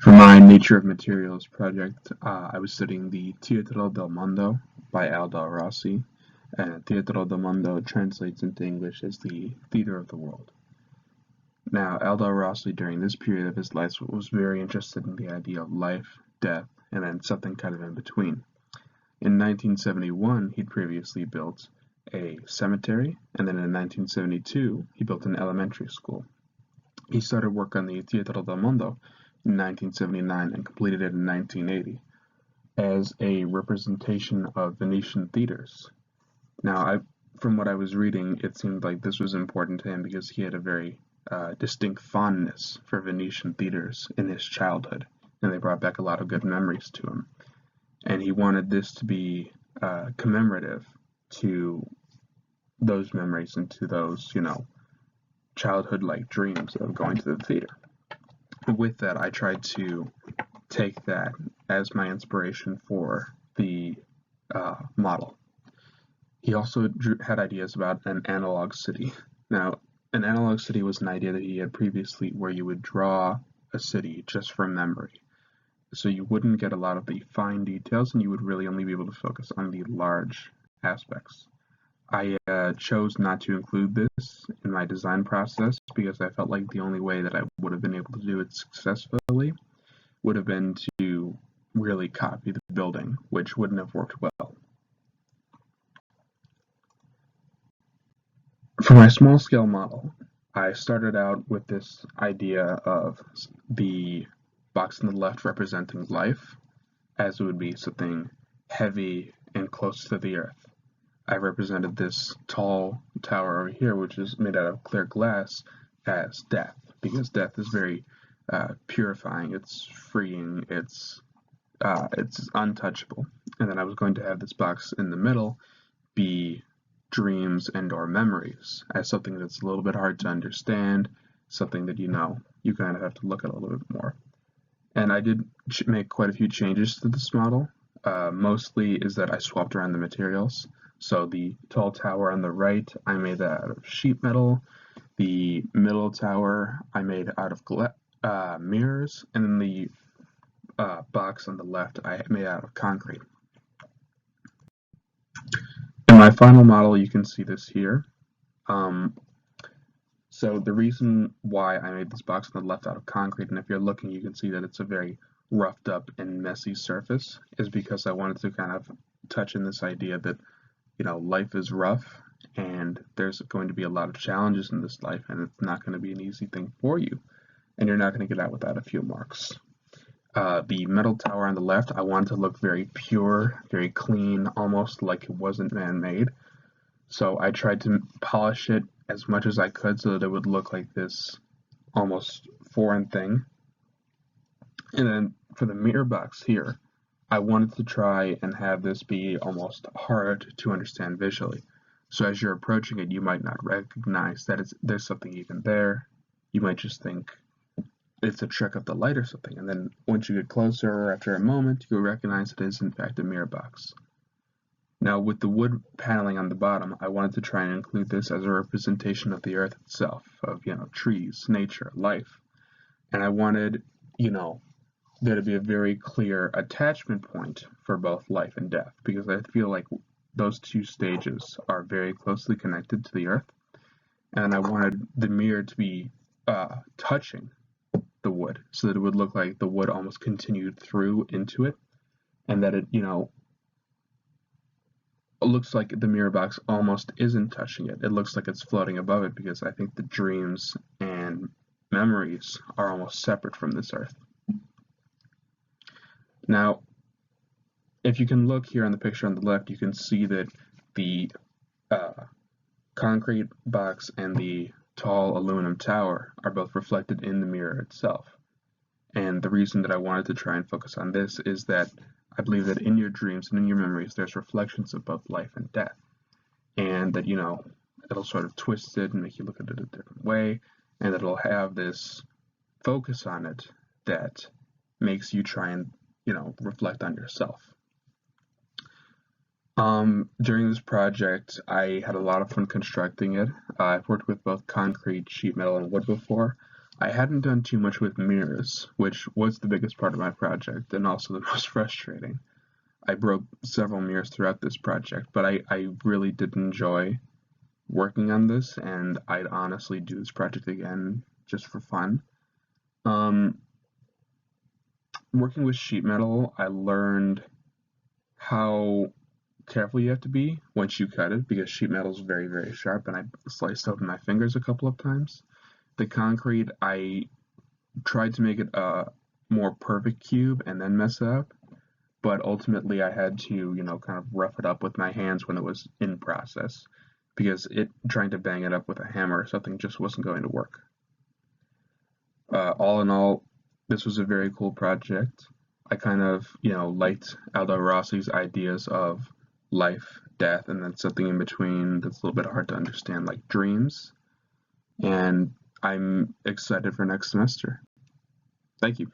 For my Nature of Materials project, I was studying the Teatro del Mondo by Aldo Rossi, and Teatro del Mondo translates into English as the theater of the world. Now, Aldo Rossi, during this period of his life, was very interested in the idea of life, death, and then something kind of in between. In 1971, he'd previously built a cemetery, and then in 1972, he built an elementary school. He started work on the Teatro del Mondo in 1979 and completed it in 1980 as a representation of Venetian theaters. Now, from what I was reading, it seemed like this was important to him because he had a very distinct fondness for Venetian theaters in his childhood, and they brought back a lot of good memories to him. And he wanted this to be commemorative to those memories and to those, childhood-like dreams of going to the theater. With that, I tried to take that as my inspiration for the model. He also had ideas about an analog city. Now, an analog city was an idea that he had previously where you would draw a city just from memory. So you wouldn't get a lot of the fine details and you would really only be able to focus on the large aspects. I chose not to include this in my design process because I felt like the only way that I would have been able to do it successfully would have been to really copy the building, which wouldn't have worked well. For my small scale model, I started out with this idea of the box on the left representing life, as it would be something heavy and close to the earth. I represented this tall tower over here, which is made out of clear glass, as death, because death is very purifying, it's freeing, it's untouchable. And then I was going to have this box in the middle be dreams and or memories, as something that's a little bit hard to understand, something that you kind of have to look at a little bit more. And I did make quite a few changes to this model. Mostly is that I swapped around the materials. So the tall tower on the right, I made that out of sheet metal. The middle tower, I made out of mirrors. And then the box on the left, I made out of concrete. In my final model, you can see this here. So the reason why I made this box on the left out of concrete, and if you're looking, you can see that it's a very roughed up and messy surface, is because I wanted to kind of touch in this idea that life is rough and there's going to be a lot of challenges in this life and it's not going to be an easy thing for you and you're not going to get out without a few marks. The metal tower on the left, I wanted to look very pure, very clean, almost like it wasn't man-made. So I tried to polish it as much as I could so that it would look like this almost foreign thing. And then for the mirror box here, I wanted to try and have this be almost hard to understand visually. So as you're approaching it, you might not recognize that there's something even there. You might just think it's a trick of the light or something. And then once you get closer, or after a moment, you'll recognize it is in fact a mirror box. Now with the wood paneling on the bottom, I wanted to try and include this as a representation of the earth itself, of trees, nature, life. And I wanted, there to be a very clear attachment point for both life and death, because I feel like those two stages are very closely connected to the earth, and I wanted the mirror to be touching the wood so that it would look like the wood almost continued through into it, and that it looks like the mirror box almost isn't touching it. It looks like it's floating above it, because I think the dreams and memories are almost separate from this earth. Now, if you can look here on the picture on the left, you can see that the concrete box and the tall aluminum tower are both reflected in the mirror itself. And the reason that I wanted to try and focus on this is that I believe that in your dreams and in your memories, there's reflections of both life and death. And that, it'll sort of twist it and make you look at it a different way, and that it'll have this focus on it that makes you try and reflect on yourself. During this project, I had a lot of fun constructing it. I've worked with both concrete, sheet metal, and wood before. I hadn't done too much with mirrors, which was the biggest part of my project and also the most frustrating. I broke several mirrors throughout this project, but I really did enjoy working on this, and I'd honestly do this project again just for fun. Um, Working with sheet metal, I learned how careful you have to be once you cut it because sheet metal is very, very sharp, and I sliced open my fingers a couple of times. The concrete, I tried to make it a more perfect cube and then mess it up, but ultimately I had to, kind of rough it up with my hands when it was in process because trying to bang it up with a hammer or something just wasn't going to work. All in all, this was a very cool project. I kind of, liked Aldo Rossi's ideas of life, death, and then something in between that's a little bit hard to understand, like dreams. And I'm excited for next semester. Thank you.